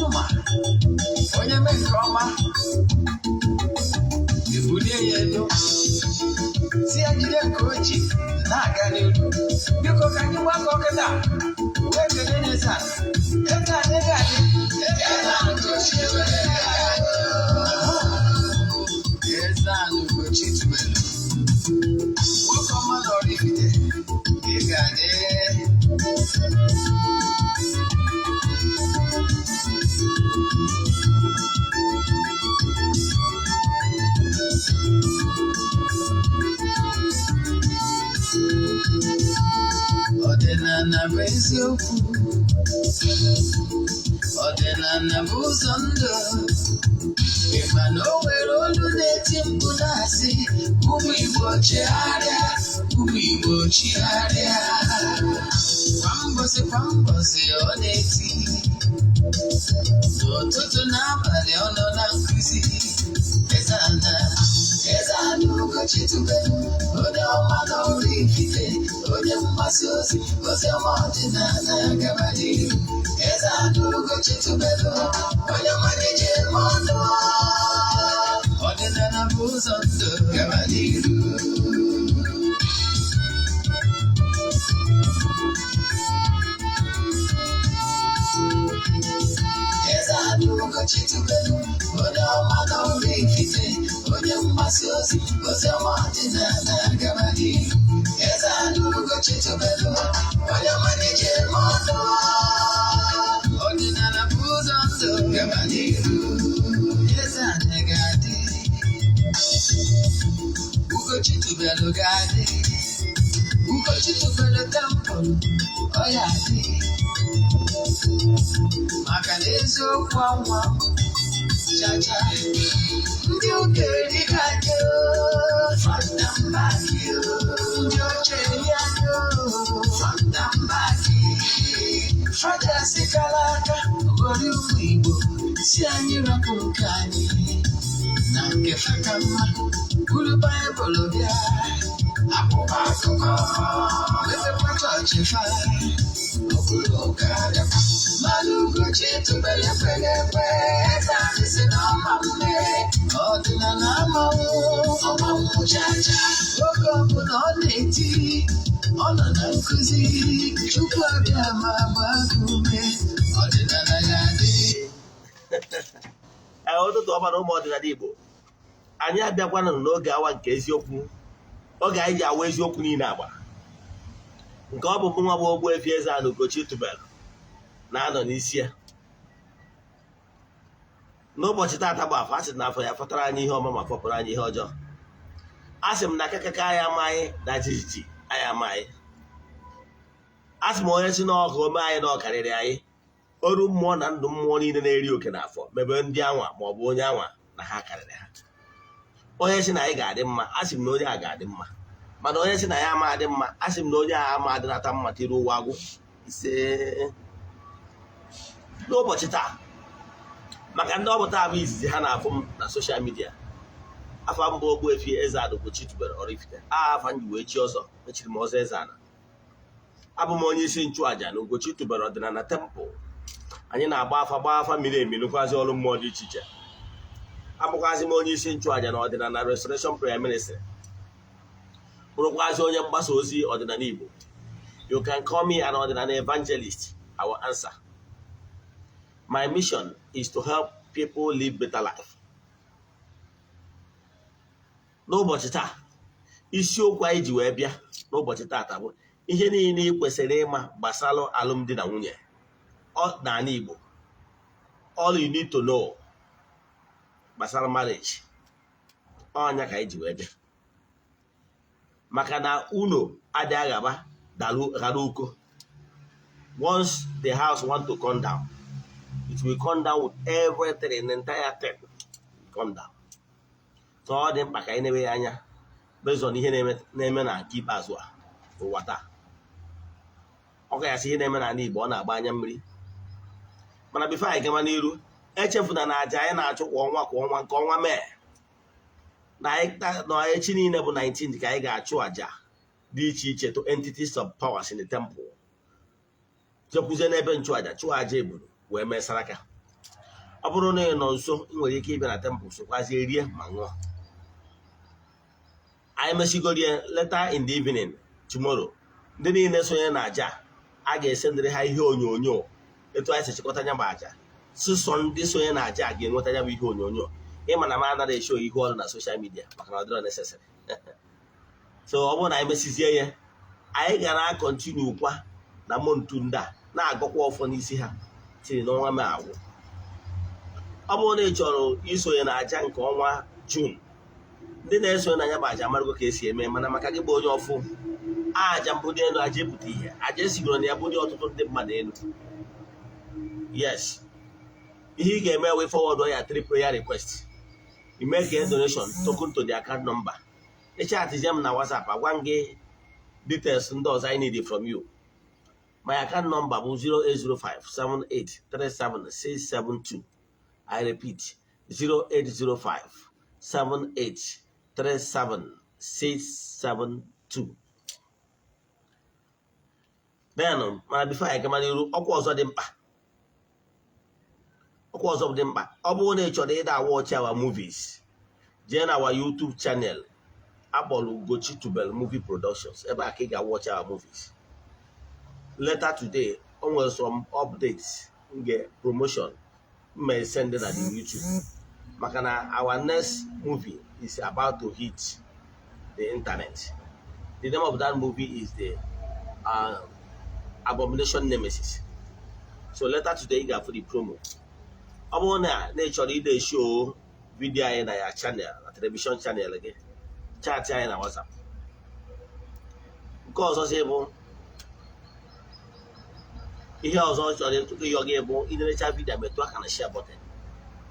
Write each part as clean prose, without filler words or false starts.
Chuma, onye mee nke ọma, ebulie ya elu, si ya jide nke oji na-aga n'elu. Biko ka anyị gbakọ kịta, wee kelee Eze-Ana. Eze-Ana ga-adị, Eze-Ana Ugochi ewere ga-adị. Eze-Ana Ugochi tubelu, nwoke ọma na oraifite, ị ga-adị. Odinana bụ eziokwu, Odinana bụ ụzọ ndụ. Ịma na o nwere olu na-eti mkpu na-asị, ụmụ Igbo chigharịa, ụmụ Igbo chigharịa. Kwa mbọsị ọ na-eti, n'ụtụtụ na abalị ọ nọ na nkụzi. Eze-Ana, Eze-Ana Ugochi tubelu, onye ọma na oraifite, onye mgbasa ozi, ozi ọma ọdịnala gaba n'ihu. Eze-Ana Ugochi tubelu, onye mmalite eme ọnụ. Ọdịnala bụ ụzọ ndụ gaba n'ihu. Eze-Ana Ugochi tubelu, onye ọma na oraifite, onye mgbasa ozi, ozi ọma ọdịnala gaba n'ihu. Eze-Ana Ugochi tubelu, onye mmalite eme ọnụ. Ọdịnala bụ ụzọ ndụ gaba n'ihu. Eze-Ana ga-adị, Ugochi tubelu ga-adị, Ugochi tubelu tempụl, ọ ya adị. Maka na eziokwu ọnwa chacha, ndị okenye ga-adị fanda mba gị, ndị ochie ya fanda mba gị. Fada sikala aka gọrọ ụmụ Igbo, si anyị rapụ nke anyị na nke faka mma. Buru Baịbụl bịa, akwụkwọ akụkọ, mepekwa chọọchị fa, okpuru ụka bịakwa. Mana Ugochi tubelu ekweghị ekwe, Eze-Ana si na ọma mme, ọdịnala amanwụ, ọmanwụ chacha. Oge ọbụla ọ na-eti, ọ nọ na nkụzi, Chukwu abịa ma gbaa gị ume. Ọdịnala ya dị. Ụtụtụ ọma na ụmụ ọdịnala Igbo, anyị abịakwana n'oge awa nke eziokwu, oge anyị ji awa eziokwu niile agba, nke ọ bụ mụ nwa bụ Ogbuefi Eze-Ana Ugochi tubelu na-anọ n'isi ya. N'ụbọchị taata bụ afọ, a sị na afọ ya fọtara anyị ihe ọma ma fọpụrụ anyị ihe ọjọọ. A sị m na akakaka anyị amaghị na jijiji anyị amaghị. A sị m onye si n'ọgụ ome anyị na ọkarịrị anyị, oru mmụọ na ndụ mmụọ niile na-eri oke n'afọ mebe ndị anwa ma ọ bụ onye anwa na ha karịrị ha. Onye si na anyị ga-adị mma, a sị m na onye a ga-adị mma. Mana onye si na ya ama adị mma, a sị m na onye a ama adịnata mma tiri ụwa agwụ ise. N'ụbọchị taa, maka ndị ọ bụ taa bụ izizi ha na-afụ m na soshal midia, afọ mbụ Ogbuefi Eze-Ana Ugochi tubelu oraifite, afa m ji wee chi ọzọ, echiri m ọzọ Eze-Ana. Abụ m onye isi nchụaja na Ugochi tubelu ọdịnala tempụl. Anyị na-agba afa miri emi, nụkwazi ọrụ mmụọ dị iche iche. Abụkwazi m onye isi nchụaja na ọdịnala restoration prayer ministry, bụrụkwazi onye mgbasa ozi ọdịnala Igbo. You can call me an ọdịnala evangelist, I will answer. My mission is to help people live better life. N'ụbọchị taa, isiokwu anyị ji wee bịa n'ụbọchị taata bụ ihe niile ị kwesịrị ịma gbasara alụmdi na nwunye n'ala Igbo. All you need to know gbasara marriage. Ọnya ka anyị ji wee bịa. Maka na uno adịghị aghaba ghara uko. Once the house want to come down, it will come down with everything, the entire thing come down. So ọ dị mkpa ka anyị na-ewe anya based on ihe na-eme na nke ikpeazụ a ụwa taa. Ọ ga-asị ihe na-eme n'ala Igbo, ọ na-agba anya mmiri. Mana bifo anyị gama n'iru, echefuna na aja anyị na-achụ kwa ọnwa nke ọnwa Mee na echi niile bụ 19 ka anyị ga-achụ aja dị iche iche to entities of powers in the temple. Jekwuzie n'ebe nchụaja chụọ aja ebulu wee mee saraka. ọ bụrụ na ị nọ nso ị nwere ike ịbịa na temple sokwazie rie ma ṅụọ. Anyị mesigorie later in the evening tomorrow, ndị niile sonye na aja a ga-esendịrị ha ihe onyonyo etu anyị si chịkọta nya bụ aja. Sụsọ ndị sonye na aja ga-enweta ya bụ ihe onyonyo. Ịma na m anaghị esho ihe ọrụ na social media maka na ọ dịrọ necessary. So ọ bụrụ na anyị mesizie ya, anyị ga na-akọntinu kwa na montu ndị a na-agọkwa ọfọ n'isi ha tiri n'ọnwa m agwụ. Ọ bụrụ na ị chọrọ isonye na aja nke ọnwa Jun, ndị na-esonye na ya bụ aja amarụgo ka esi eme, mana maka gị bụ onye ọfụ, aja mbụdị elu aja ebute ihe, aja esigoro na ya bụ ọtụtụ ndị mmadụ elu. Yes, ihe ị ga-eme wee forward ya 3 prayer request. You make a donation token to the account number. Echatịzie m na WhatsApp agwa m gị details ndị ọzọ I need from you. My account number bụ 08057837672. I repeat, 08057837672. Then, mana before I come n'iru, ọkwa ọzọ dị mkpa. Ọ bụrụ na ị chọrọ ịda watch our movies, jee na our YouTube channel akpọrọ Ugochi tubelu movie productions. Ebe a ka ị ga-watch our movies. Later today, o nwere some updates nke promotion may send na the YouTube. Maka na our next movie is about to hit the internet. The name of that movie is the Abomination Nemesis. So later today, you got for the promo. Ọ bụrụ na ị chọrọ ide show video anyị na ya channel, na television channel gị, chat anyị na WhatsApp. Nke ọzọ si bụ ihe ọzọ chọrọ ịtụkọ ihe ọ ga-ebu iderecha vidio metụ aka na share button.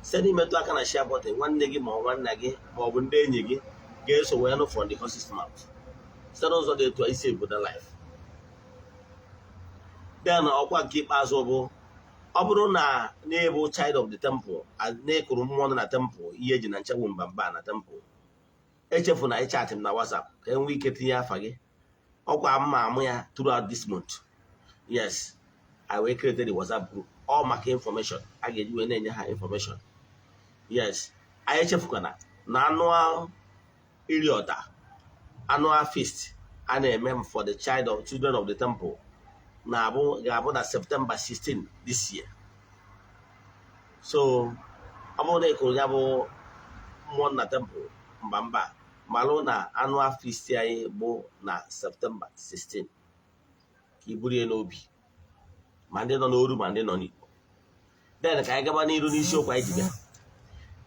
Site n'imetụ aka na share button, nwanne gị ma ọ nwanna gị ma ọ bụ ndị enyi gị ga-eso wee nụ from the horse's mouth. Site n'ụzọ dị etu a isi ebudo life. Then ọkwa nke ikpeazụ bụ ọ bụrụ na na-ebu child of the temple, na-ekuru mmụọ nọ na temple ihe eji na nchegbu mbamba na temple, echefu na ịchat m na WhatsApp ka e nwee ike tinye afa gị. Ọkwa mma amụ ya throughout this month. Yes, I will create the WhatsApp group all maka information. A ga-eji wee na-enye ha information. Yes, anyị echefukwana na annual iri ọta, annual feast a na-eme for the children of the temple ga-abụ na September 16 this year. So ọ bụrụ na ịkụrụ ya bụ mmụọ na temple mbamba, malụ na annual feast anyị bụ na September 16. Ka i buru ya n'obi, ma ndị nọ n'oru ma ndị nọ n'Igbo. Then ka anyị gaba n'iru n'isiokwu anyị ji bịa.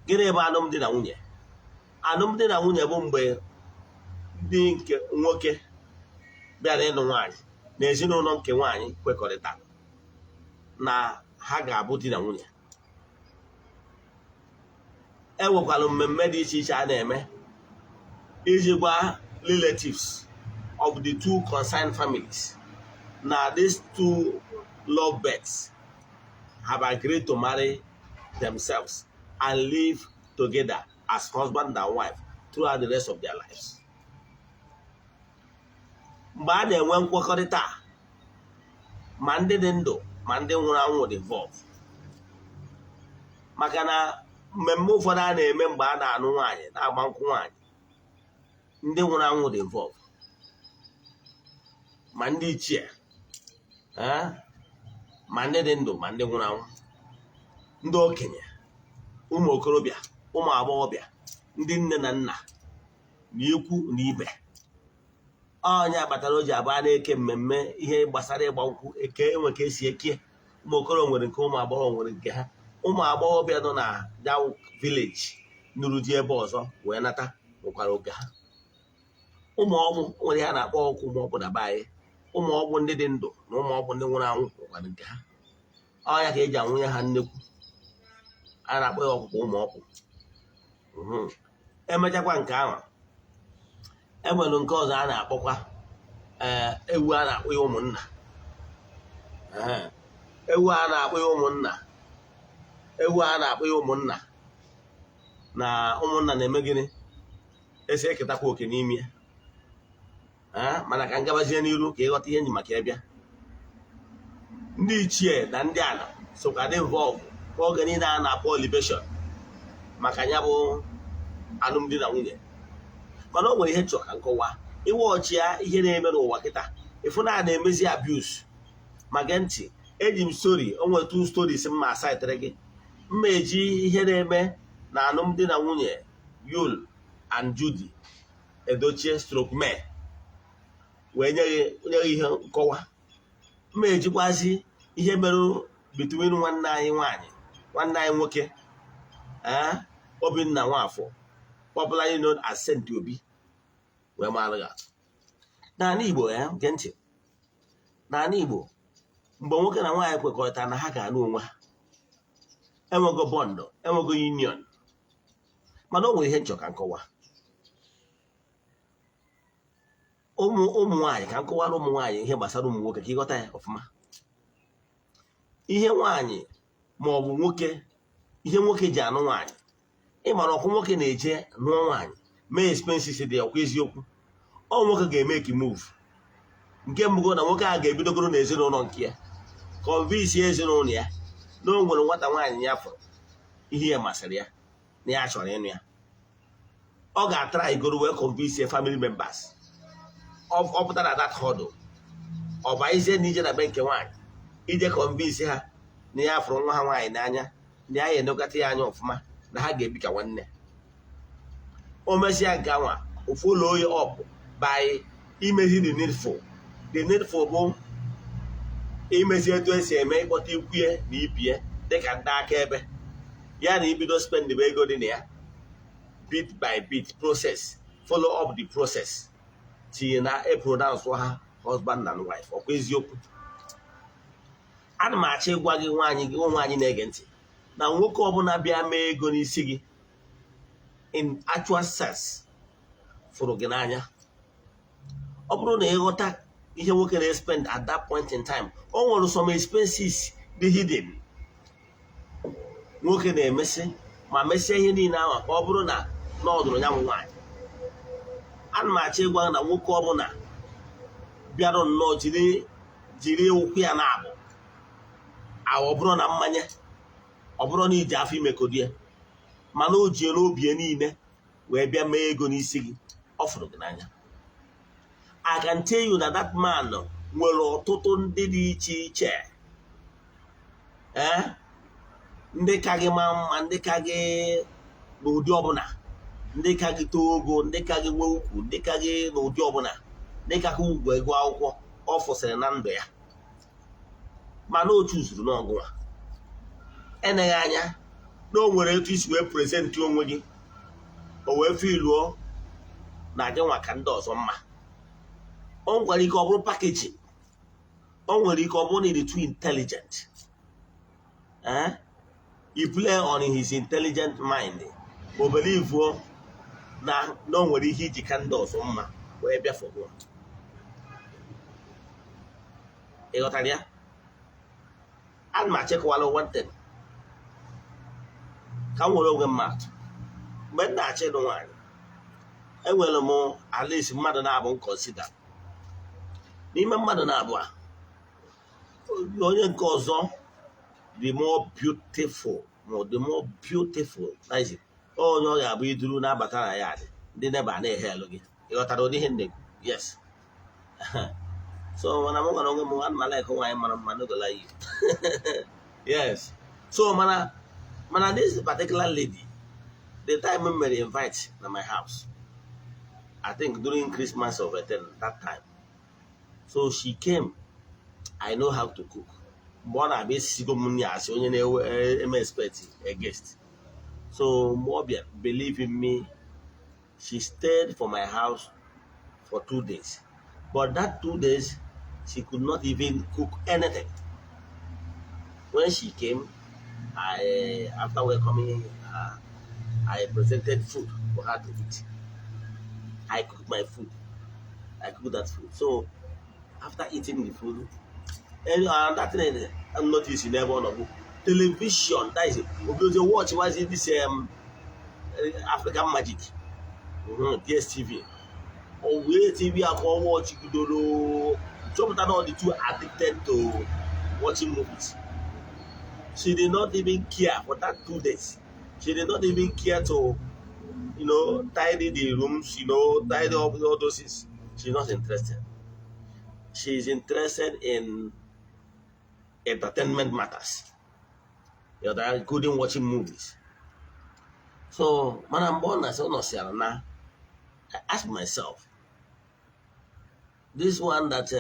Gịnị bụ alụmdi na nwunye? Alụmdi na nwunye bụ mgbe ndị nke nwoke bịara ịlụ nwaanyị na ezinụlọ nke nwaanyị kwekọrịta na ha ga-abụ di na nwunye. E nwekwara mmemme dị iche iche a na-eme iji gwa relatives of the two concerned families na these two lovebirds have agreed to marry themselves and live together as husband and wife throughout the rest of their lives. Mgbe a na-enwe nkwekọrịta, ma ndị dị ndụ ma ndị nwụrụ anwụ dị involved. Maka na mmemme ụfọdụ a na-eme mgbe a na-anụ nwaanyị na-agba nkwụ nwaanyị, ndị nwụrụ anwụ dị involved. Ma ndị ichie, ma ndị dị ndụ ma ndị nwụrụ anwụ, ndị okenye, ụmụ okorobịa, ụmụ agbọghọbịa, ndị nne na nna na ikwu na ibe. Onye agbatara o ji abụọ na-eke mmemme ihe gbasara ịgba nkwụ. Eke enwe ka esi eke. Ụmụ okoro nwere nke, ụmụ agbọghọ nwere nke ha. Ụmụ agbọghọbịa nọ na that village nụrụ di ebe ọzọ wee nata nwekwara oge ha. Ụmụ ọgbụ nwere ha na-akpọ ọkụ ụmụ ọgbụ na be anyị. Ụmụ ọgbụ ndị dị ndụ na ụmụ ọgbụ ndị nwụrụ anwụ nwekwara nke ha. Ọnya ka eji anwụnye ha nnekwu, a na-akpọ ya ọkpụkpụ ụmụ ọkpụ. Emechakwa nke ahụ, enwere nke ọzọ a na-akpọkwa ewu a na-akpọ ya ụmụnna. Ewu a na-akpọ ya ụmụnna. Ewu a na-akpọ ya ụmụnna na ụmụnna na-eme gịnị? Esi eketakwa oke n'ime ya. Mana ka ngabazie n'iru ka ịghọta ihe enyi maka ịbịa. Ndị ichie na ndị ala sokwa dị involve oge niile a na-akpọ libation maka ya bụ alụmdi na nwunye. Mana o nwere ihe chọrọ ka nkọwa iwe ọchị ya ihe na-eme n'ụwa kịta ịfụ na na-emezi abuse. Ma gee ntị, eji m story, o nwere 2 stories mma asaitere gị. Mma eji ihe na-eme na alụmdi na nwunye Yul and Judy Edochie stroke mee wee nye gị ihe nkọwa. Mma ejikwazi ihe mere between nwanne anyị nwaanyị nwanne anyị nwoke Obinna Nwafọ, popularly known as Sent Obi, wee mara ya. N'ala Igbo gee ntị, n'ala Igbo mgbe nwoke na nwaanyị kwekọrịta na ha ga-anụ onwe ha, enwego bọndụ, enwego union. Mana o nwere ihe nchọ ka nkọwa ụmụ nwaanyị, ka nkọwara ụmụ nwaanyị ihe gbasara ụmụ nwoke ka ịghọta ya ọfụma. Ihe nwaanyị ma ọ bụ nwoke, ihe nwoke ji anụ nwaanyị, ịmara ọkụ nwoke na-eje nụọ nwaanyị mee expenses dị ọkwa eziokwu, ọ nwoke ga-eme ki move. Nke mbụ na nwoke a ga-ebidogoro n'ezinụlọ nke ya convince ezinụlọ ya na o nwere nwata nwaanyị ya fụrụ ihe ya masịrị ya na ya chọrọ ịnụ ya. Ọ ga-atara igoro wee convince family members. Ọ pụtara that hurdle, ọ baizie na ije na be nke nwaanyị ije convince ha na ya fụrụ nwa ha nwaanyị n'anya na ya enekọta ya anya ọfụma na ha ga-ebi ka nwanne. O mesịa nke nwa ofu ụlọ oyi up by imezi the needful. The needful bụ imezi etu esi eme ịkpọta ikwue na ibie dịka ndị akaebe ya na ibido spend bụ ego dị na ya, bit by bit process, follow up the process tinye na pronounce ha husband and wife. Ọkwa eziokwu. Ana m achọ ịgwa gị nwaanyị na-ege ntị na nwoke ọbụla bịa mee ego n'isi gị in actual sense fụrụ gị n'anya. Ọ bụrụ na ịghọta ihe nwoke na-spend at that point in time, o nwere some expenses dị hidden nwoke na-emesi ma mesie ihe niile ahụ ka ọ bụrụ na n'ọdụrụ ya bụ nwaanyị. Ana m achọ ịgwa na nwoke ọbụla bịara nnọọ jiri ụkwụ ya na-abụ ọ bụrụ na mmanya, ọ bụrụ na iji afọ ime kodie, mana o ji n'obi niile wee bịa mee ego n'isi gị, ọ fụrụ gị n'anya. I can tell you that that man nwere ọtụtụ ndị dị iche iche, ndị ka gị maa mma, ndị ka gị n'ụdị ọbụla, ndị ka gị too ogo, ndị ka gị nwee ukwu, ndị ka gị n'ụdị ọbụla, ndị ka gị ugwu ego akwụkwọ ọ fụsịrị na ndụ ya, mana o chuzuru n'ọgụ a. Eneghị anya na o nwere etu isi wee prezentị onwe gị, o wee filuo na gị nwa ka ndị ọzọ mma. O nwere ike ọ bụrụ packaging, o nwere ike ọ bụrụ na ịdị too intelligent. He play on his intelligent mind, o believe na o nwere ihe iji ka ndị ọzọ mma wee bịa fọgụ. Ị ghọtara ya? Ana m achịkọwala one thing ka m nwere onwe mmadụ. Mgbe m na-achọ ịlụ nwaanyị, enwere m at least mmadụ na-abụ nkọnsida. N'ime mmadụ na-abụ a, onye nke ọzọ the more beautiful, onye ọ ga-abụ iduru na-abata na ya dị ndị neba na-ehe elu gị. Ị ghọtara ụdị ihe nne? Yes. So mana m gwara onwe m ana m like nwaanyị mara mma n'ogola yi. Yes. So mana this particular lady, the time m mere invite na my house, I think during Christmas of that time. So she came. I know how to cook. Mgbe ọ na-abịa esigo m nri asị onye na-eme expect a guest. So Mobia, believe in me, she stayed for my house for 2 days. But that 2 days, she could not even cook anything. When she came, after welcoming her, I presented food for her to eat. I cooked my food. I cooked that food. So after eating the food, and that thing I noticed in every one of them, television, that is it. Because you watch, was it this African Magic, DSTV, or where TV I can watch, you don't know. Some of all the two are addicted to watching movies. She did not even care for that 2 days. She did not even care to, tidy the rooms, tidy up all those things. She's not interested. She's interested in entertainment matters. Including watching movies. So, when I'm born as I ask myself, this one that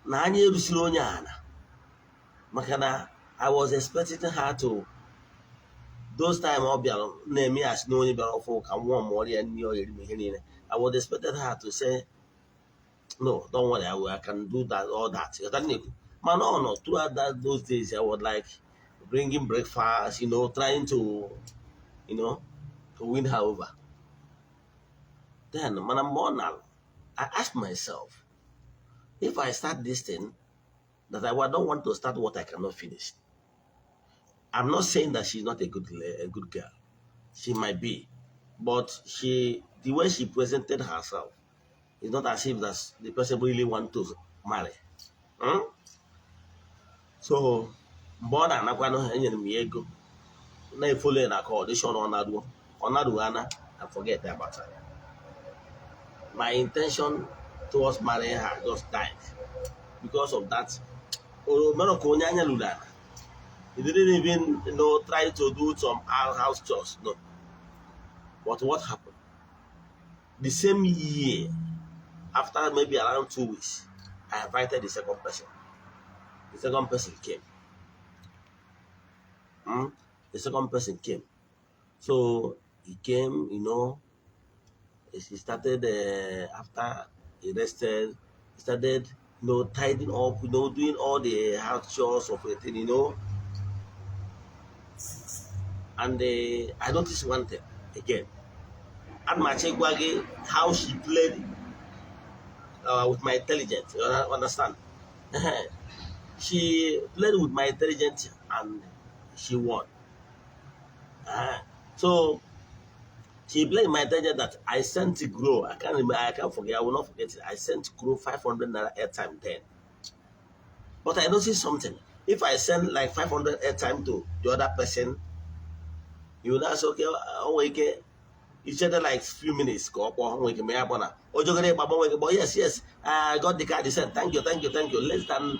na anyị erusiri onye ana maka na I was expecting her to those time ọ bịara na-eme as na onye bịara ọfụ ka nwa mụọrọ ya nri ọ yeri ihe niile. I was expecting her to say, no, don't worry, I can do that, all that. Man, no, throughout those days, I was like bringing breakfast, trying to, to win her over. Then, when I'm born now, I ask myself, if I start this thing, that I don't want to start what I cannot finish. I'm not saying that she's not a good girl. She might be, but the way she presented herself, it's not as if that's the person really want to marry. So, born and ego. Now follow in a audition on Odinana, I forget about her. My intention towards marrying her just died because of that. He didn't even try to do some house chores. No. But what happened? The same year, after maybe around 2 weeks, I invited the second person. The second person came. The second person came. So he came, he started, after he rested, he started, tidying up, doing all the house chores of everything, And I noticed one thing again. And Machegwagi, how she played with my intelligence. You understand? She played with my intelligence and she won. So she played my intelligence that I sent to Grow. I can't remember. I can't forget. I will not forget it. I sent to Grow 500 naira airtime then. But I noticed something. If I send like 500 airtime to the other person, you will ask, okay, each other like few minutes. But yes, I got the card. He said, thank you. Less than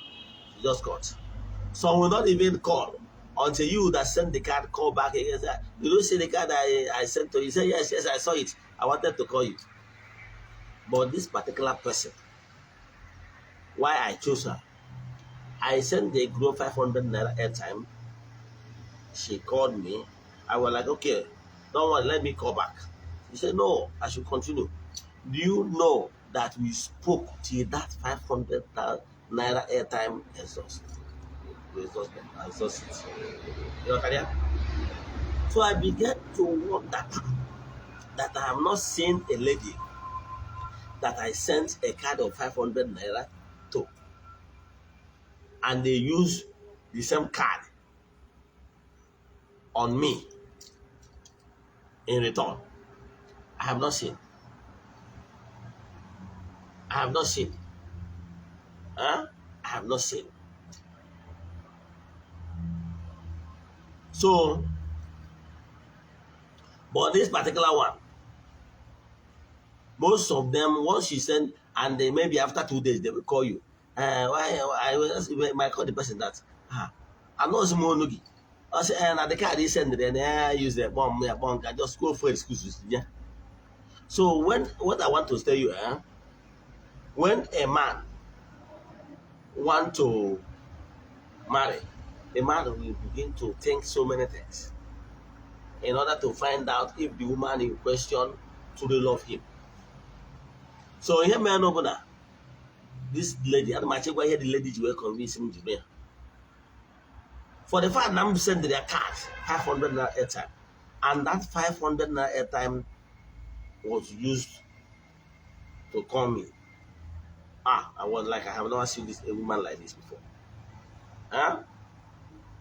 just got. Some will not even call until you that sent the card call back again. You don't see the card I sent to you. Say, yes, I saw it. I wanted to call you. But this particular person, why I chose her, I sent the group 500 naira airtime. She called me. I was like, okay, don't worry, let me call back. He said, no, I should continue. Do you know that we spoke till that 500 naira airtime exhausted? Exhausted. So I began to wonder that I have not seen a lady that I sent a card of 500 naira to, and they use the same card on me in return. I have not seen. I have not seen. I have not seen. So, but this particular one, most of them, once you send, and they maybe after 2 days, they will call you. I might call the person that, I'm not Simonugi. I say, and the card is sent, then I use the bomb, I just go for excuses. Yeah. So, what I want to tell you, when a man want to marry, the man will begin to think so many things in order to find out if the woman in question truly love him. So here, man, over this lady, I don't know here the lady you were convincing to me. For the fact that I'm sending their card, 500 naira airtime, and that 500 naira airtime was used to call me. I was like, I have never seen a woman like this before.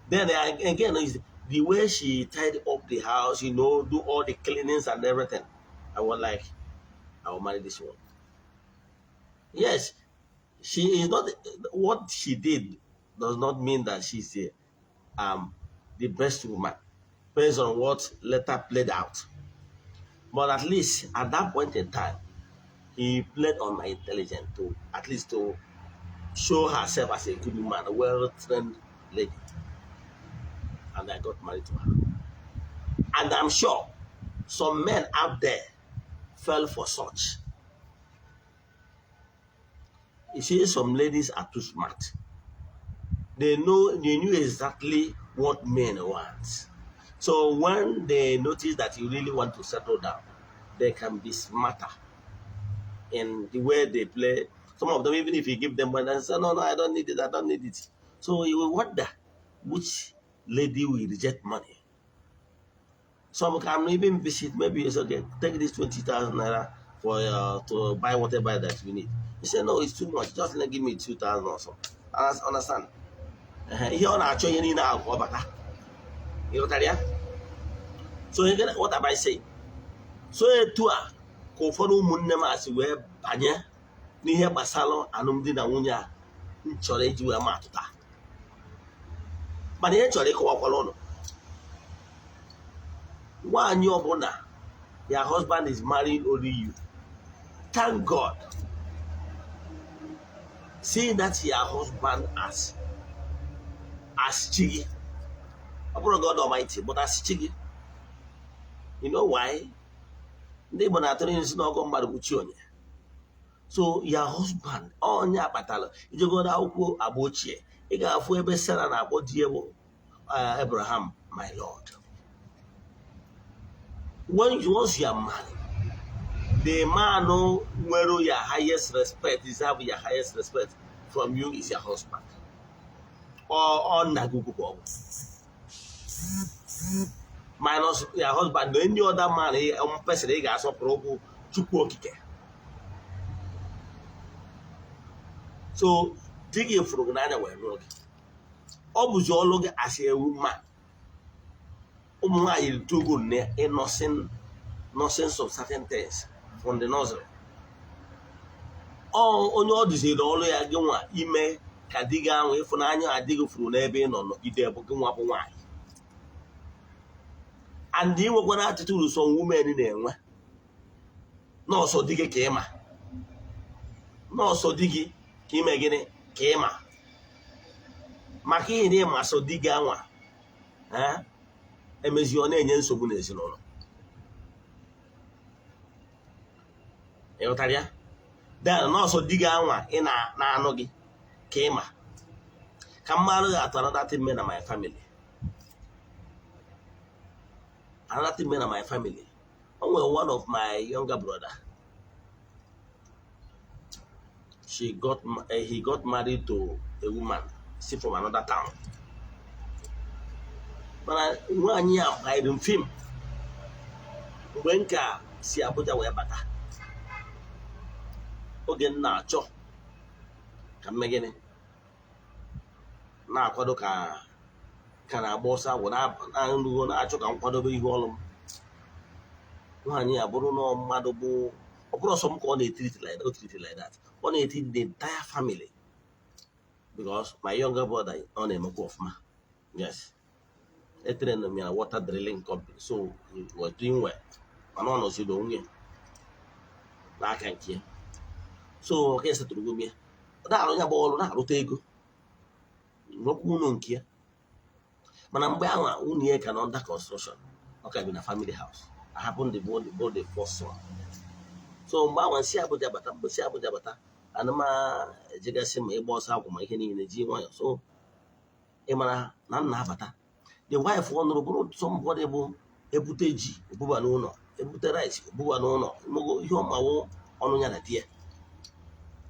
Then again, is the way she tied up the house, do all the cleanings and everything. I was like, I will marry this one. Yes, she is not. What she did does not mean that she's the best woman based on what later played out. But at least at that point in time, he played on my intelligence to at least to show herself as a good woman, a well-trained lady. And I got married to her. And I'm sure some men out there fell for such. You see, some ladies are too smart. They knew exactly what men want. So when they notice that you really want to settle down, they can be smarter in the way they play. Some of them, even if you give them money, they say, no, I don't need it, I don't need it. So you will wonder which lady will reject money. Some can even visit, maybe you say, okay, take this 20,000 naira for to buy whatever that you need. You say, no, it's too much, just give me 2,000 or something. Understand? Here on our training now, you know that? So what am I saying? So to a conform munemas where banya near Basalo and Umdina Unya Chorage were matuta. But here Choreko Apollo. One your bona, your husband is marrying only you. Thank God. See that your husband as Chigi. Upon God Almighty, but as Chigi. You know why? They is not going to so your husband, on your battle, you go down about you. You got a full best about Abraham, my Lord. Once you are married, the man know where your highest respect deserve your highest respect from you is your husband. Or on Nagugu. Minus your husband, any other man, person, they got some progo to work. So, take it from another way. Almost all look as a woman. You too good, nonsense of certain things from the nursery. On your disease, all the again, email, Kadiga, if an annual I dig through Nebin or Gidea, and they were going to have to do some women in there. No, so diggy came. No, so diggy came again. Came. Maki name was so digga. Eh? Emezione and so good as you know. Eotaria? Then also digga in a nanogi. Came. Come marry at another men of my family. Another men of my family. Only one of my younger brother. He got married to a woman, see from another town. But 1 year I didn't film. When ka si Abuja we bata. Ogen na cho. Ka megene. Na akwado ka na bossa wona andu na acho ka nkwado be ihu olum. Nwanyi aburu no mmadu bu oburu some ko na treat like that. On the entire family. Because my younger brother on a Mokofma. Yes. They trained me a water drilling company. So he was doing well. And on us you don't get. I can't hear. So okay, so to go me. That on your ball, not Rotego. No one care. But I'm bound one year can under construction. Okay, in a family house. I happened to board the first one. So ma wan si Abuja bata and ma jegasim e boss out my hen in the G1 so emana na bata the wife one bro somebody able teji buba no no ebute rice buba no no mo yo ma wo onu nya na dia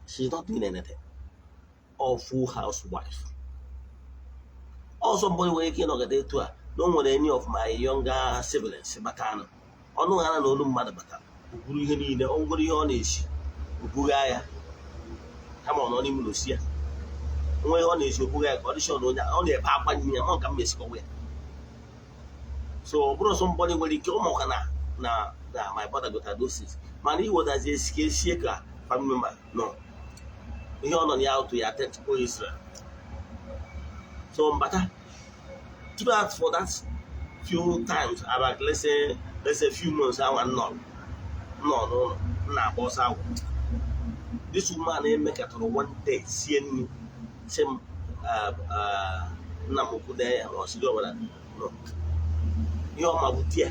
she's not doing anything all full housewife also somebody we can get to her don't want any of my younger siblings batano onu ana no mmadụ bata buru ihe niile o ngoro ihe ọ na-esi obuga ya kama ọ nọ n'ime n'osi ya nwe ihe ọ na-esi obuga ya ka audition onye ọ na-ebe akwa n'ihe ma ka m esi kọwa ya so bụrụ somebody nwere ike ụmụ ka na my brother got those things mana iwo dazi esie ka family member no ihe ọ nọ ya auto ya attempt to Israel so mbata throughout for that few times, about let's say few months, I want no, boss out. This woman make it one day, seeing same Namuku there or Sido. No, you're my booty.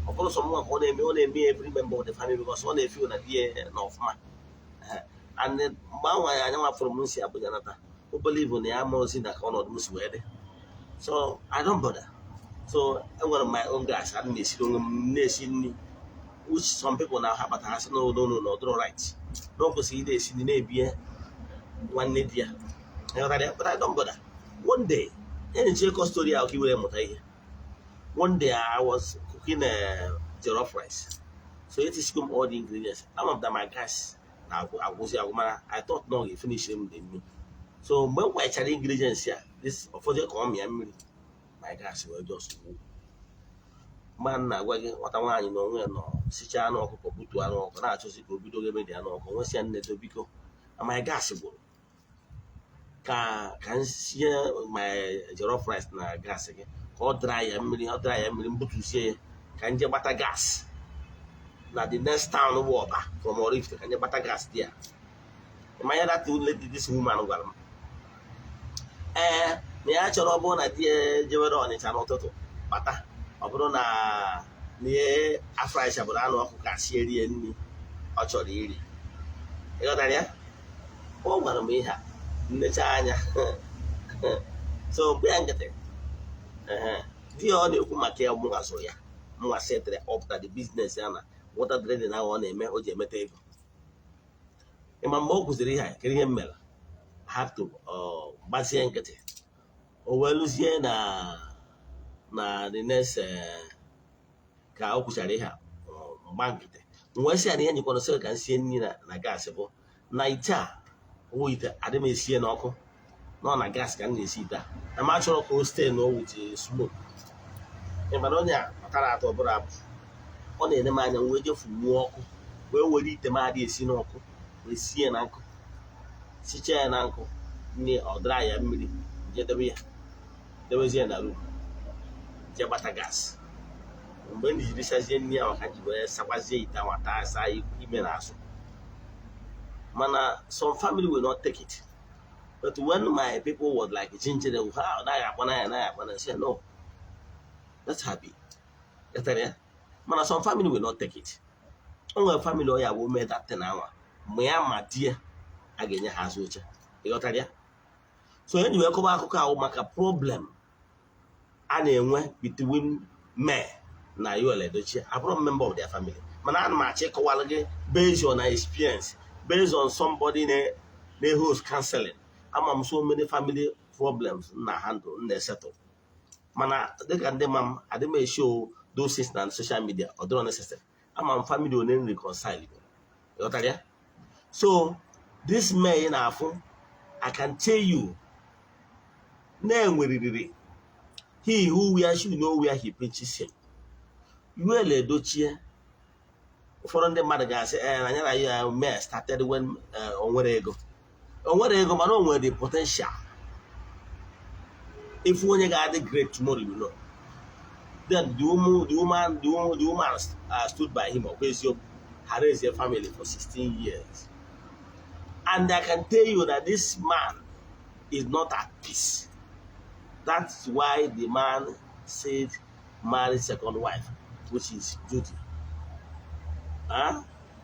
Of course, someone only me every member of the family because only feel that year of man. And then I know from Lucia Bujanata, who believe in the amos in the corner of Miss Wedding. So I don't bother. So I'm one of my own guys, I miss you, which some people now have, but I said, no, right. Don't proceed this in the navy, one Nadia. But I don't bother. One day, any story I'll give them. One day I was cooking a jollof rice. So it is all the ingredients. Some of them my guys. I thought no, you finish them with me. So when I tried ingredients here, this for the come my guys were just man what I want you know no Sichano or Butuano, and I chose to be doing mediano, or was sent to Bico. And my gas can see my jollof rice na gas again. Or dry and Butu say, can you butter gas? Now the next town water from Oraifite, can you butter gas there? My other two let this woman go. The actual born at the Jeveron is an auto butter. Obrona near a fry sabrano who can see the enemy. Actually, you got that? Oh, one of me, Netanya. So, Biancate. The only who might care more so ya. More set up that the business and what a dread now on a me or Jemma table. In my mouth was the high, carrying mel. Have to, Basiancate. Oh, well, Luciana. Na the next ka okuchara ha bankete nwesi ani enyi kono se kan sie ni na gas bo na ita wo ita ade me sie na ọkụ no na gas kan na esi ita na ma chọrọ ko stay no with smoke e ma no nya atara ato bra ọ na ene ma anya we je fumu ọkụ we were ite ma ade esi na ọkụ we sie na nkụ siche na nkụ ni odra ya mmiri je debe ya debezie na room Jabata gas. When the decision near our country where Sabazi Tawata say Imenaso. Mana, some family will not take it. But when my people was like ginger, how I say no. That's happy. Mana, some family will not take it. Only family lawyer will make that 10 hours. My dear, again, your house, which you got there. So anyway, come back, I'll make a problem. Between me na you Ugochi, I'm not a member of their family. Man, I'm check based on experience, based on somebody who's counseling. I'm so many family problems na handle, na settle. Man, they can them I may show those things on social media or don't necessary. I'm family on reconcile. You got that? So this man I can tell you, name really. He who wears should know where he preaches him. You will Ugochi. For the Madagascar, and I may started when on where I go. On where I go, man, on where the potential. If one got the great tomorrow, you know. Then the woman stood by him, had raised their family for 16 years. And I can tell you that this man is not at peace. That's why the man said marry second wife, which is Judy.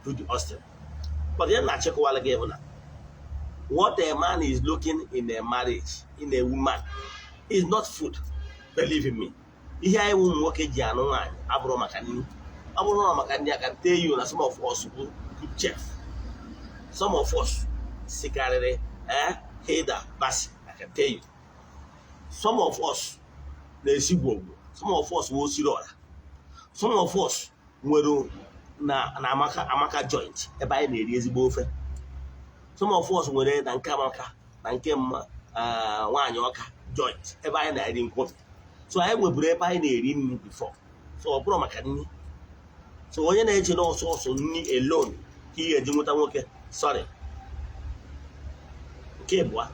Judy Austin. But then I check while again. What a man is looking in a marriage, in a woman, is not food. Believe me. Here I will work a jano line. Abro Makani. I can tell you that some of us good chef. Some of us, Sikarere, Heda, Basi, I can tell you. Some of us, some of us will see Lord. Some of us will na amaka joint. Eba na eri both. Some of us will na nkamaka, na nkem wanyoka joint. Eba na eri nkwobi. So I will break by na eri before. So obro maka ni. So onye na eche no so ni alone. Ki eji nweta nwoke. Sorry. Nke bua.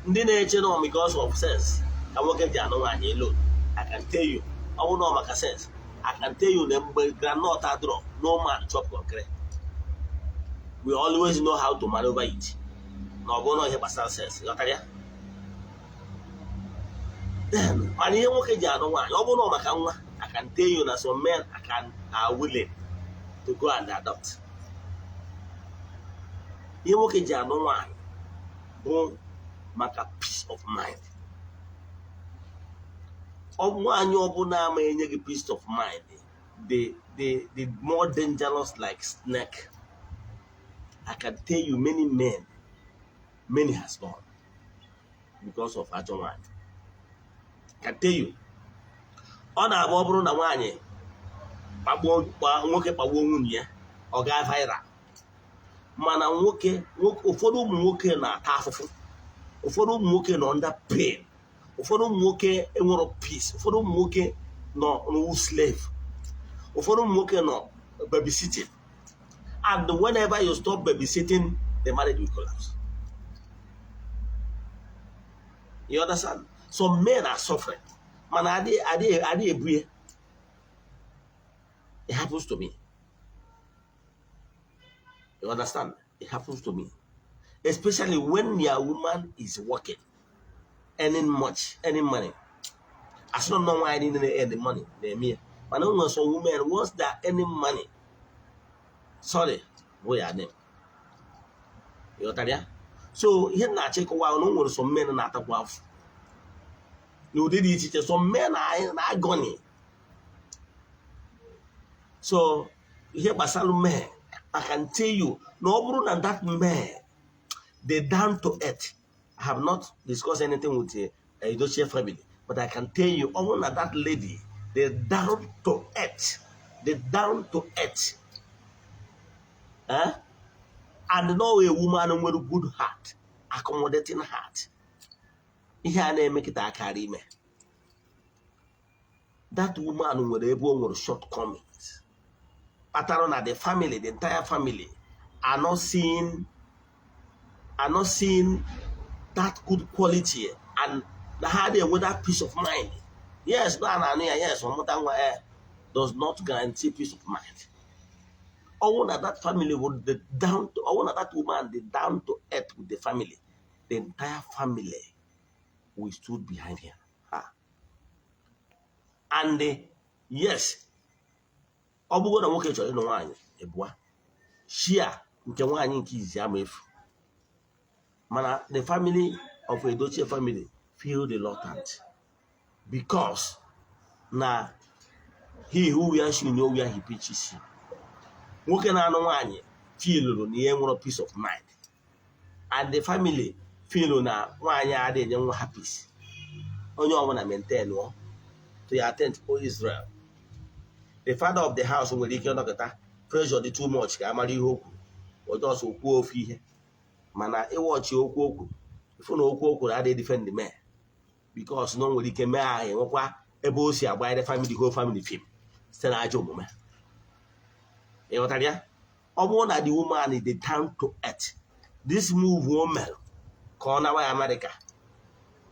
Ndị na-eche no because of sense ka nwoke ji anụ nwaanyị alone. I can tell you, ọ bụrụ na ọ maka sense, I can tell you na mgbe groundnut adịrọ, no man chop concrete. We always know how to maneuver it. Na ọ bụrụ na ihe gbasara sense, ghọtara ya? Then, mana ihe nwoke ji anụ nwaanyị, ọ bụrụ na ọ maka nwa, I can tell you na some men are willing to go and adopt. Ihe nwoke ji anụ nwaanyị bụ maka peace of mind. Nwaanyị ọbụla ama enye gị peace of mind, the more dangerous like snake. I can tell you many has gone because of ajọ nwaanyị. I can tell you, ọ na-abụ ọ bụrụ na nwaanyị nwoke kpagbuo nwunye ya, ọ gaa viral. Mana ụfọdụ ụmụ nwoke na-ata afụfụ, ụfọdụ ụmụ nwoke nọ under pain, ụfọdụ ụmụ nwoke enwero peace, ụfọdụ ụmụ nwoke nọ slave, ụfọdụ ụmụ nwoke nọ babysitting. And whenever you stop babysitting, the marriage will collapse. You understand? Some men are suffering. Man, are they it happens to me. You understand? It happens to me. Especially when your woman is working, earning money. I still don't know why I didn't earn the money. But I know some women, once they're earning money, sorry, where are they? You understand? So here na check while no one some men na attack wife. You did it. Some men are gone. So here Basalu man, I can tell you, no than that man, they down to earth. I have not discussed anything with a Ugochi family, but I can tell you, that lady, they down to earth. They down to earth. And know a woman with a good heart, accommodating heart. Here make it a carry me. That woman with a shortcomings. Pattern at the family, the entire family, are not seeing that good quality and had with that peace of mind. Yes, yes, does not guarantee peace of mind. I want that family would I want that woman the down to earth with the family. The entire family we stood behind her. And yes, ọbụgo na nwoke chọrọ ịnụ nwaanyị ebua shia nke nwaanyị nke izi ama efu. Mana the family of Ugochi family feel reluctant because na he who wear shoe know where he pitches him. Nwoke na-anụ nwaanyị feel na ihe nwere peace of mind, and the family feel na nwaanyị adịghị enye nwa ha peace. Onye ọbụla maintain to attend to Israel. The father of the house nwere ike nọkọta pressure dị too much ka amara ihe okwu o just okwu ofu ihe, mana ịwọchi okwu okwu ifu na okwu okwu adịghị defend the man because no nwere ike mee ahụ enwekwa ebe o si agba family whole family film site na ajọ omume. Ịghọtara ya? Ọ bụrụ na the woman is the down to earth, this move o mere ka ọ nawa America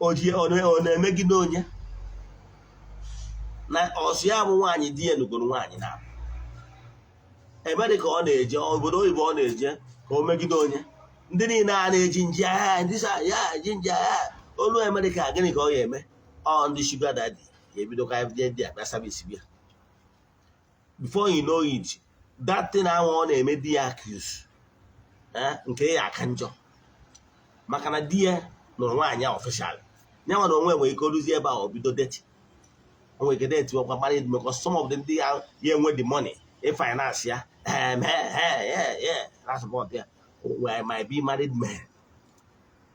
ọ na-emegide onye na ọsụ ya bụ nwaanyị di ya nugoro nwaanyị na America ọ na-eje obodo oyibo ọ na-eje ka o megide onye. Ndị niile a na-eji nji agha ndị sa ya eji nji agha olu America gịnị ka ọ ga-eme? Ọ ndị sugar daddy ga-ebido ka FDD abịa service bịa. Before you know it, that thing ahụ ọ na-eme di ya accuse nke ya aka njọ maka na di ya nụrụ nwaanyị a official ya nwere onwe nwere ike oruzie ebe a obido deti onwe ike deti ọkwa married because some of them ya enwe the money finance ya yeah that's about there where might be married men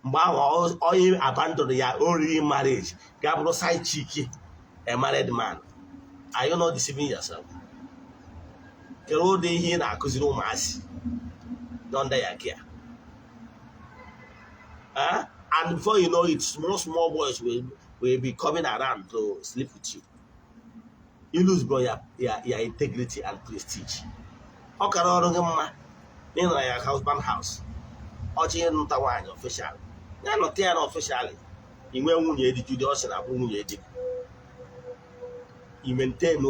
mgbe ahụ onye abandon ya oriri marriage ga-abụrụ side chick a married man. Are you not deceiving yourself? Kere ụdị ihe na-akụziri ụmụazị under your care. And before you know it, small boys will be coming around to sleep with you. You lose bro your integrity and prestige. Ọ kara ọrụ gị mma n'ịnọ ya husband house. Ọ chịrị nụta nwaanyị official. Ya nụta ya na officially. inwe nwunye di Judy ọ sị na abụ nwunye di i maintain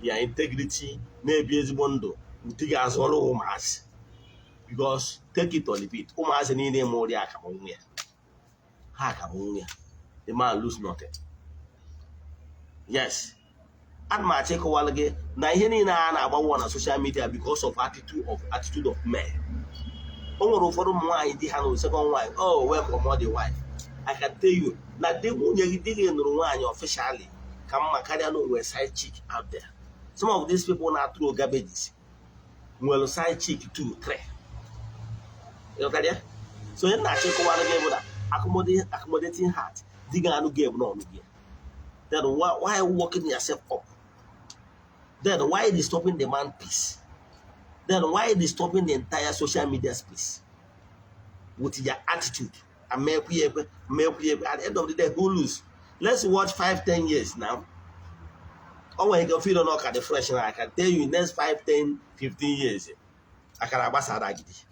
ya integrity na-ebi ezigbo ndụ di ga-azụ ọrụ ụmụazị because take it or leave it ụmụazị niile ma ụdị akamụ nwunye ha akamụ nwunye the man lose nothing. Yes, ana m achọ ịkọwalụ gị na ihe niile a na-agbanwe na social media because of attitude of men. O nwere ụfọdụ ụmụ nwaanyị di ha na second wife, oh welcome all the wife. I can tell you na di nwunye gị di gị nụrụ nwaanyị officially ka mma karịa na onwe side chick out there. Some of these people na throw garbages nwere side chick 2, 3. You so ihe na-achọ ịkọwalụ gị bụ na accommodating heart di gị anụ gị ebu n'ọnụ gị. Then why are you working yourself up? Then why are you disturbing the man peace? Then why are you disturbing the entire social media space with your attitude? And at the end of the day, who lose? Let's watch 5-10 years now. Oh, when you can feel on the fresh, I can tell you in the next 5-10-15 years, I can abasa agidi.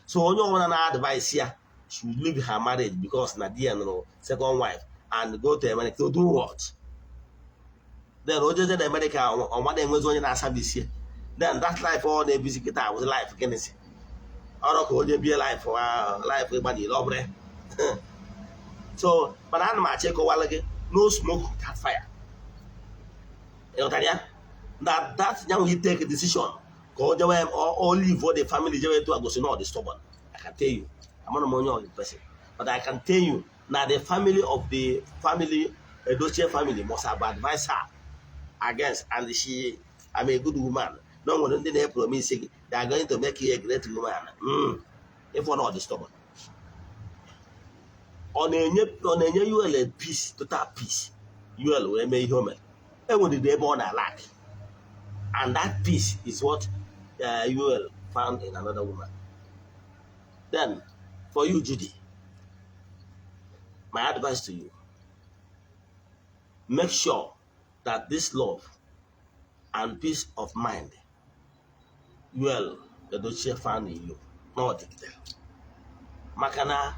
So only one advice here should leave her marriage because Nadia no second wife and go to America to do what? Then Roger in America on what they was on in our service here. Then that life all the busy guitar was life again. Or could be a life for life with money love. So, but I'm not check a while again. No smoke, that fire. You know that young he take a decision. Go or leave for the family to go to know the stubborn. I can tell you. I'm not a money person. But I can tell you now the family of the family, Edochie family must have advised her against, and I'm a good woman. No one didn't promise they are going to make you a great woman. If we're not the stubborn. On a you will peace, total peace. You will make human. And what did they born a lack? And that peace is what you will find in another woman. Then, for you, Judy, my advice to you, make sure that this love and peace of mind the Edochie found in you, not the devil. Makana,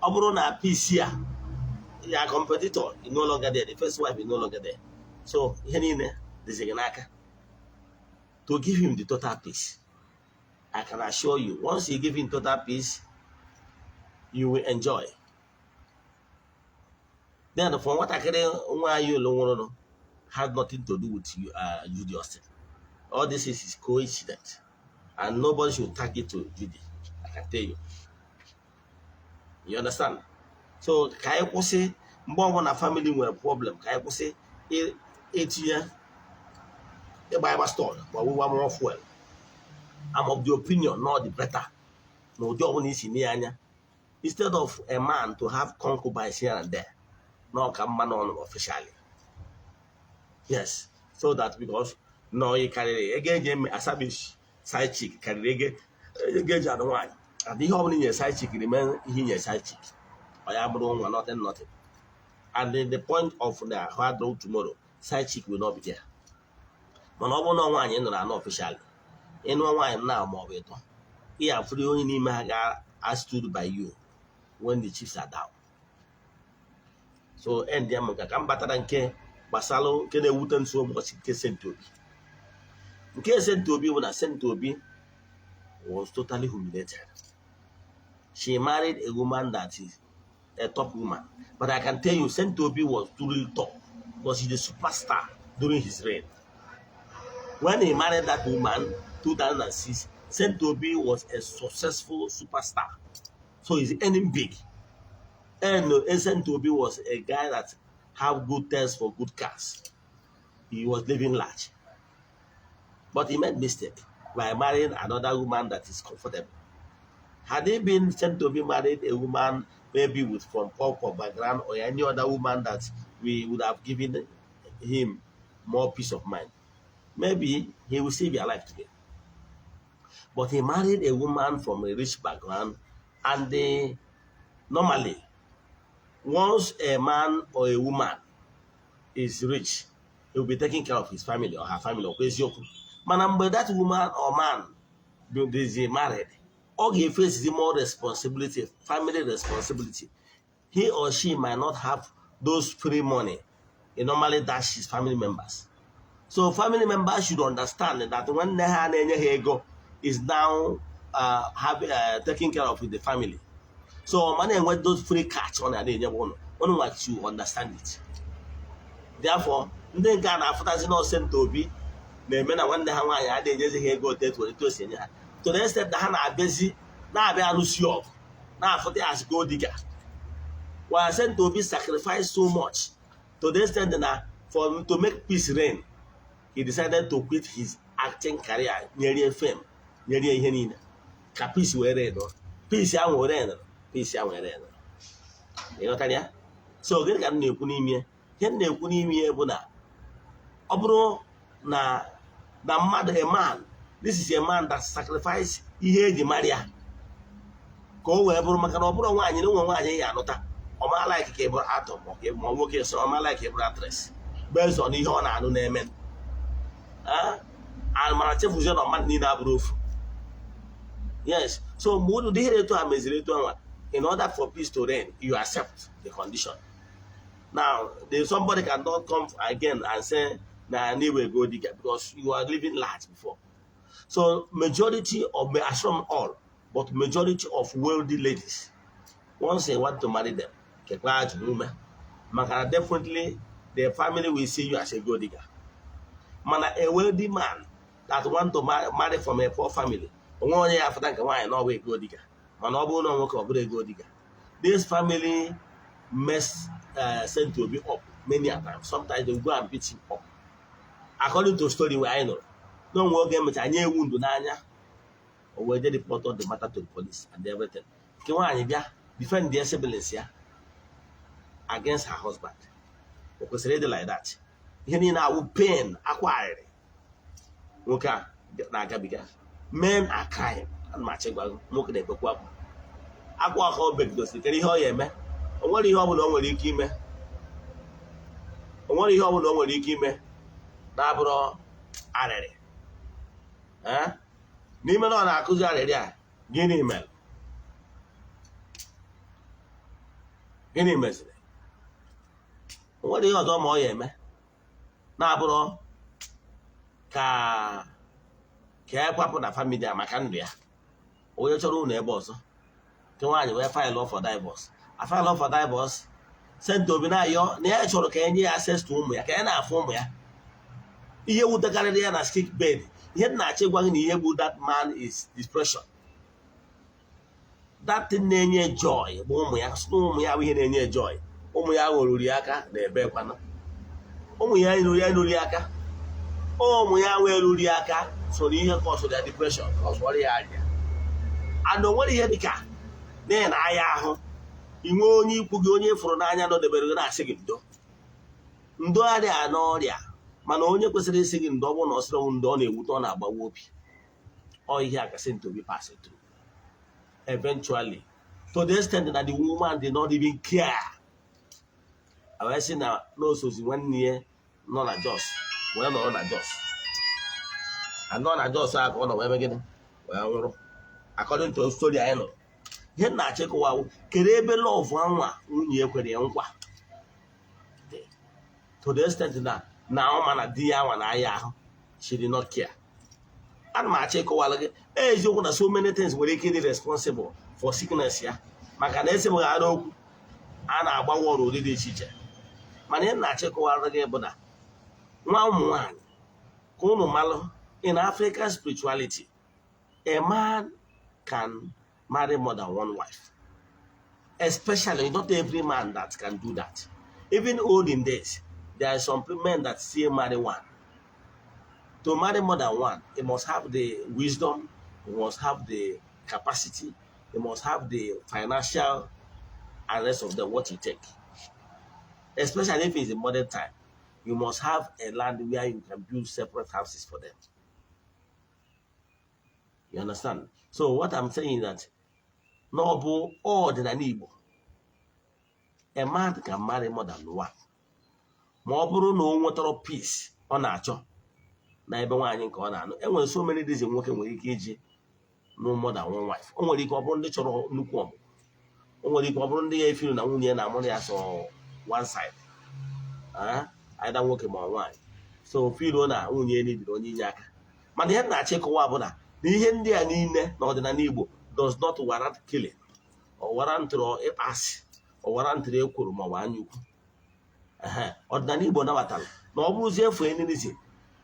Obrona peace here, your competitor is no longer there, the first wife is no longer there. So, Henine, the Zeganaka, to give him the total peace. I can assure you, once you give him total peace, you will enjoy. Then, from what I can why you alone has nothing to do with you, Judy Austin. All this is coincidence, and nobody should tag it to Judy. I can tell you. You understand? So, can I say, more a family with a problem? Can I say, 8 years, the Bible store, but we want more fuel. I'm of the opinion, not the better. No job is in the instead of a man to have concubines here and there, no come man on officially. Yes, so that because no, you carry again, as a side chick, carry again, and one. And the whole in your side chick remain in your side chick. I am wrong, nothing. And then the point of the hard road tomorrow, side chick will not be there. But no one in the officially. In one wine now, more better. Here, free only Maga are stood by you when the chiefs are down. So, and them can better than K. Basalo, can they wouldn't so much sent to be. In case sent to be when I sent to be was totally humiliated. She married a woman that is a top woman. But I can tell you, Sent Toby was truly top. Because he's a superstar during his reign. When he married that woman, 2006, Sent Toby was a successful superstar. So he's earning big. And Sent Toby was a guy that had good taste for good cars. He was living large. But he made mistake by marrying another woman that is comfortable. Had he been Sent Toby married a woman maybe with from poor background or any other woman that we would have given him more peace of mind, maybe he will still be alive today. But he married a woman from a rich background, and normally, once a man or a woman is rich, he will be taking care of his family or her family or but that woman or man is married, or he faces more responsibility, family responsibility. he or she might not have those free money he normally dash his family members. So family members should understand that when they have ego is now taking care of the family. So money when those free cards on one what you understand it. Therefore, ndị nke a na-afụtazi n'osent obi na-eme na nwanne ha nwaanyị adịghị enyezi ha ego otu osi enye ha to the extent na ha na-abịa alụsi ọgụ na-afụta ya as gold digger. While sent obi sacrifice so much to the extent that to make peace reign, he decided to quit his acting career near fame, near ihe niile ka peace were reign. Peace ya nwere reign. Peace ya nwere reign. Ịghọtara ya? So gịnị ka m na-ekwu n'ime ihe m na-ekwu n'ime ihe bụ na ọ bụrụ na mmadụ a man, this is a man that sacrifice ihe eji mara ya ka o wee bụrụ maka na ọ bụrụ nwaanyị na ụmụ nwaanyị ya anụta ọma like ka ịbụrụ atọ ma nwoke so ọma like ịbụrụ actress based on ihe ọ na-anụ na-eme mara chefuzie na mmadụ niile abụrụ ofu. Yes, so mgbe ụdị ihe etu a meziri etu anwa, in order for peace to reign, you accept the condition. Now, somebody cannot come again and say, nah, I will go digger because you are living large before. So majority of, I assume all, but majority of wealthy ladies, once they want to marry them, definitely their family will see you as a gold digger. Man, a wealthy man that want to marry from a poor family, only after that, why no way gold digger. Man, no work of a gold digger. This family mess sent to be up many a times. Sometimes they go and beat him up. According to a story where I know, no more game with a new wound or where they reported the matter to the police and everything. Defend their siblings against her husband. Because ready like that. He now pain acquired. Okay, men are crying and matching while looking at the quab. Aqua hold big does can you hear me? What do you have on when you keep me? What do you have on when you keep me? Nabro, already. Eh? Niman on Accusar, Guinea man. Guinea message. What do you have on my me? Nabro, ka papa na family Macandria. Or your own neighbors. Come on, you file for divorce. I file for divorce. Sent to Binayo, near Choro can you access to me? I can afford me. Here would the Canadian as kick bed. Yet not one year would that man is depression. That thing in joy, Boomia, snow me out in your joy. Omia Uriaka, the Bepana. Omia Uriaka. Oh, Moya Uriaka, so the year cause of their depression, cause what the idea. I know what he had the car. Then I am. You only put on for an anya, not the Bergana singing do. Ndo are there, no, there. Manonia was singing double or strong donny would on about whoopee. All he had seemed to be passing through. Eventually, to the extent that the woman did not even care. I was saying now, no, so 1 year, not adjust. Well, not adjust. And not adjust, I call them again. Well, according to a story I know. Yet not check wow, Kerebe love one year with the unqua. To the extent that now, man, a dear one, she did not care. And my check a while again, as you want so many things were responsible for sickness here. Macanese will add up and about what did the teacher. Man, not check a while again, but one, Kono Malo, in African spirituality, a man can marry more than one wife. Especially not every man that can do that. Even olden days, there are some men that still marry one. To marry more than one, he must have the wisdom, he must have the capacity, he must have the financial and rest of the what you take. Especially if it's in modern time, you must have a land where you can build separate houses for them. You understand? So what I'm saying is that no Odinana Igbo, a man can marry more than one. Moburu no water peace on nacho. Na ebe nwaanyị nke ọ na-anụ enwere so many days nwoke nwere ike iji no more than one wife. O nwere ike ọ bụrụ ndị chọrọ nnukwu ọmụ o nwere ike ọ bụrụ ndị ya efiru na nwunye na amụrụ ya so one side aịda nwoke ma nwaanyị so firuo na nwunye n'ibiri onye inye aka mana ihe na-achọ ịkọwa bụ na ihe ndị a niile n'ọdịnala Igbo does not warrant killing ọ warrantịrị ịkpasị ọ warrantịrị ekworo ma ọ bụ anyaukwu ọdịnala Igbo nabatara na ọ bụrụzie efu enirizi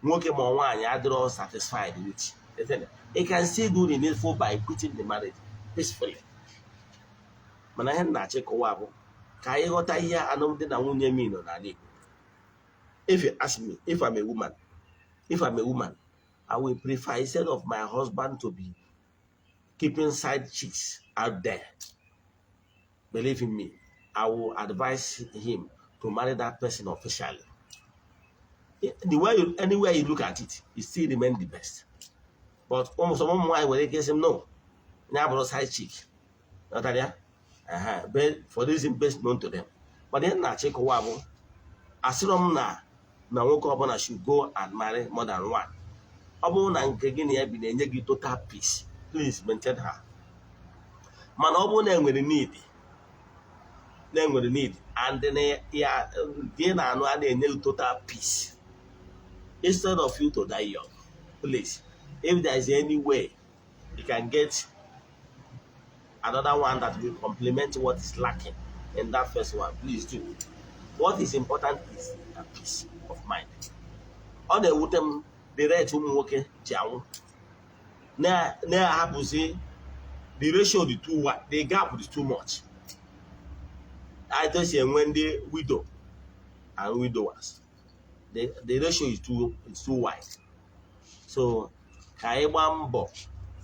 nwoke ma nwaanyị adịrọ satisfied with it can still do the needful by quitting the marriage peacefully. Mana ihe na-achọ ịkọwa bụ ka anyị ghọta ihe alụmdi na nwunye mi nọ n'ala Igbo. If you ask me, if I'm a woman, I will prefer instead of my husband to be keeping side chicks out there. Believe in me, I will advise him to marry that person officially. Anywhere you look at it, it still remains the best. But almost some why when they say no, never side chick. Not that but for this is best known to them. But then na check wabo. Assume na nwoke ọbụla should go and marry more than one. Ọ bụrụ na nke gị na ya bi na-enye gị total peace, please maintain her. Mana ọ bụrụ na enwere need and then ya dị na anụ a na-enye gị total peace instead of you to die young, please, if there is any way you can get another one that will complement what is lacking in that first one, please do. What is important is a peace of mind. On the wutem the right ụmụ nwoke ji anwụ na-ahapụzi the ratio the gap is too much. I just say when the widow and widowers, the ratio is too wide. So ka anyị gbaa mbọ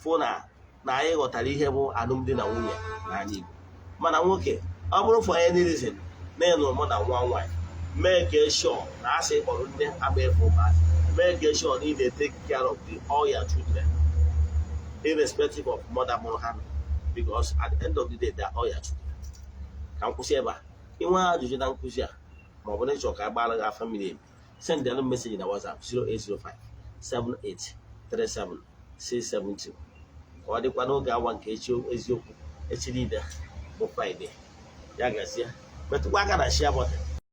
fụ na anyị ghọtara ihe bụ alụmdi na nwunye n'ala Igbo. Mana nwoke ọ bụrụ for any reason na ịnụrụ more than one wife, make sure na asị kpọrọ ndị agba efu mmadụ, make sure na ị na-take care of all your children irrespective of mother mụrụ ha, because at the end of the day they are all your children. Ka nkwụsị ebe a. Inwe ajụjụ na nkụzi a ma ọ bụ na ịchọrọ ka agbara gị family, send them message na WhatsApp 0805 7837 672. Ka ọ dịkwa n'oge awa nke eziokwu echi niile bụ Friday. Ya gasịa metụkwa aka na share button.